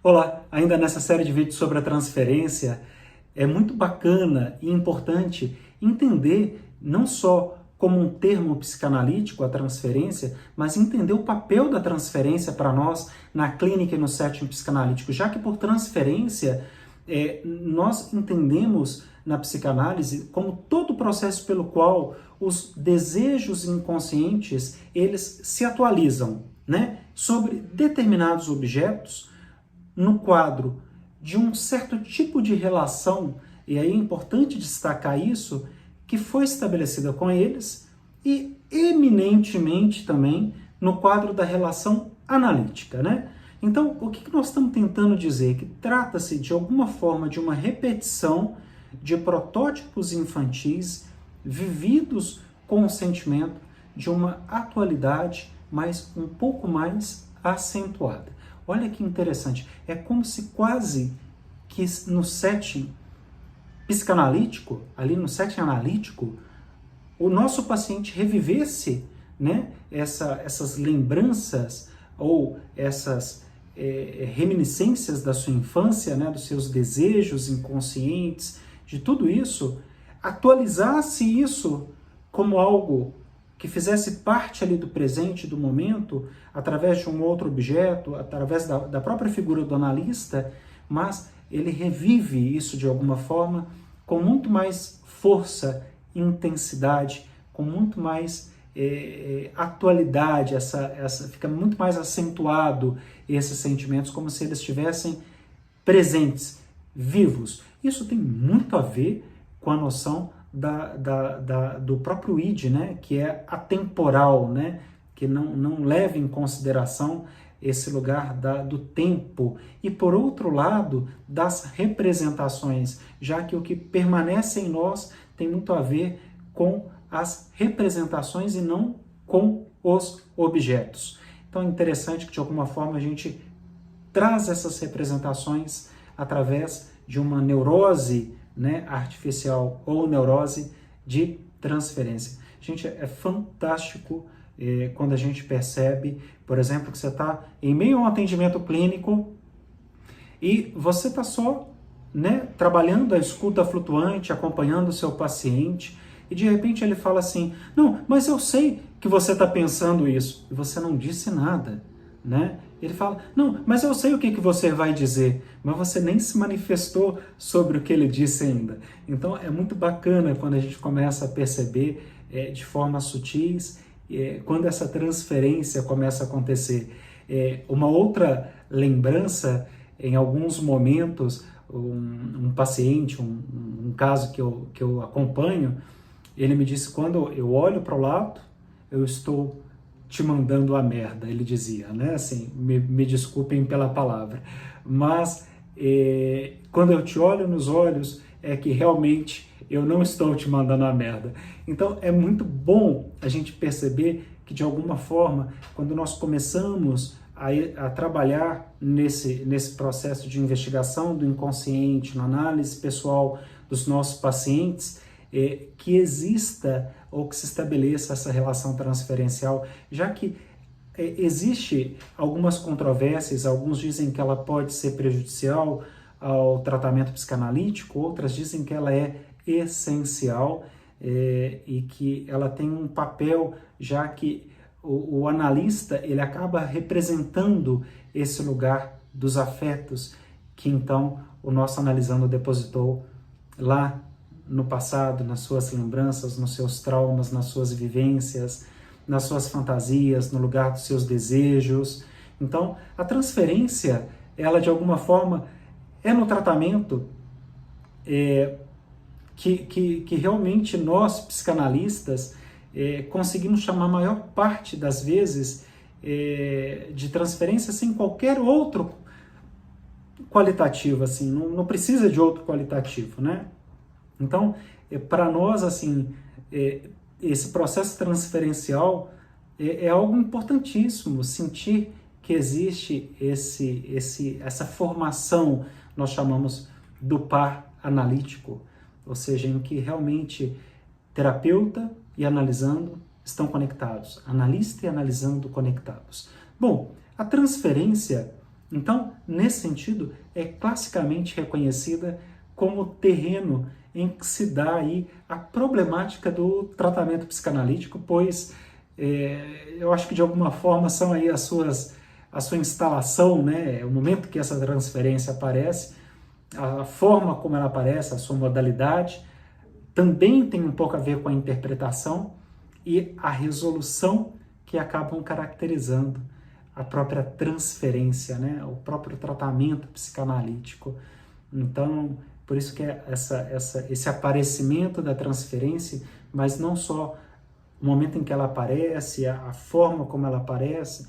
Olá, ainda nessa série de vídeos sobre a transferência, é muito bacana e importante entender não só como um termo psicanalítico, a transferência, mas entender o papel da transferência para nós na clínica e no setting psicanalítico, já que por transferência nós entendemos na psicanálise como todo o processo pelo qual os desejos inconscientes eles se atualizam, né, sobre determinados objetos no quadro de um certo tipo de relação, e aí é importante destacar isso, que foi estabelecida com eles, e eminentemente também no quadro da relação analítica, né? Então, o que nós estamos tentando dizer? Que trata-se de alguma forma de uma repetição de protótipos infantis vividos com o sentimento de uma atualidade, mas um pouco mais acentuada. Olha que interessante, é como se quase que no setting psicanalítico, ali no setting analítico, o nosso paciente revivesse, né, essas lembranças ou essas reminiscências da sua infância, né, dos seus desejos inconscientes, de tudo isso, atualizasse isso como algo que fizesse parte ali do presente, do momento, através de um outro objeto, através da própria figura do analista, mas ele revive isso de alguma forma com muito mais força, intensidade, com muito mais atualidade, fica muito mais acentuado esses sentimentos, como se eles estivessem presentes, vivos. Isso tem muito a ver com a noção do próprio id, né, que é atemporal, né, que não leva em consideração esse lugar do tempo, e por outro lado, das representações, já que o que permanece em nós tem muito a ver com as representações e não com os objetos. Então é interessante que de alguma forma a gente traz essas representações através de uma neurose, né, artificial ou neurose de transferência. Gente, é fantástico quando a gente percebe, por exemplo, que você está em meio a um atendimento clínico e você está só, né, trabalhando a escuta flutuante, acompanhando o seu paciente, e de repente ele fala assim, não, mas eu sei que você está pensando isso, e você não disse nada, né? Ele fala, não, mas eu sei o que você vai dizer, mas você nem se manifestou sobre o que ele disse ainda. Então é muito bacana quando a gente começa a perceber de forma sutis, quando essa transferência começa a acontecer. Uma outra lembrança, em alguns momentos, um paciente, um caso que eu acompanho, ele me disse, quando eu olho para o lado, eu estou te mandando a merda, ele dizia, né? Assim, me desculpem pela palavra, mas quando eu te olho nos olhos, é que realmente eu não estou te mandando a merda. Então é muito bom a gente perceber que de alguma forma, quando nós começamos a trabalhar nesse processo de investigação do inconsciente, na análise pessoal dos nossos pacientes, que exista ou que se estabeleça essa relação transferencial, já que existe algumas controvérsias, alguns dizem que ela pode ser prejudicial ao tratamento psicanalítico, outras dizem que ela é essencial e que ela tem um papel, já que o analista ele acaba representando esse lugar dos afetos que então o nosso analisando depositou lá no passado, nas suas lembranças, nos seus traumas, nas suas vivências, nas suas fantasias, no lugar dos seus desejos. Então, a transferência, ela de alguma forma é no tratamento que realmente nós, psicanalistas, conseguimos chamar a maior parte das vezes de transferência sem qualquer outro qualitativo, assim, não precisa de outro qualitativo, né? Então, para nós, assim, esse processo transferencial é algo importantíssimo, sentir que existe essa formação, nós chamamos do par analítico, ou seja, em que realmente terapeuta e analisando estão conectados, analista e analisando conectados. Bom, a transferência, Então, nesse sentido, é classicamente reconhecida como terreno em que se dá aí a problemática do tratamento psicanalítico, pois eu acho que de alguma forma são aí a sua instalação, né, o momento que essa transferência aparece, a forma como ela aparece, a sua modalidade, também tem um pouco a ver com a interpretação e a resolução que acabam caracterizando a própria transferência, né, o próprio tratamento psicanalítico. Então, por isso que é esse aparecimento da transferência, mas não só o momento em que ela aparece, a forma como ela aparece,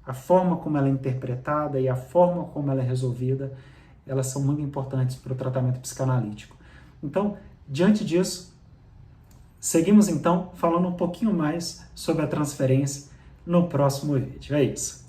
a forma como ela é interpretada e a forma como ela é resolvida, elas são muito importantes para o tratamento psicanalítico. Então, diante disso, seguimos então falando um pouquinho mais sobre a transferência no próximo vídeo. É isso.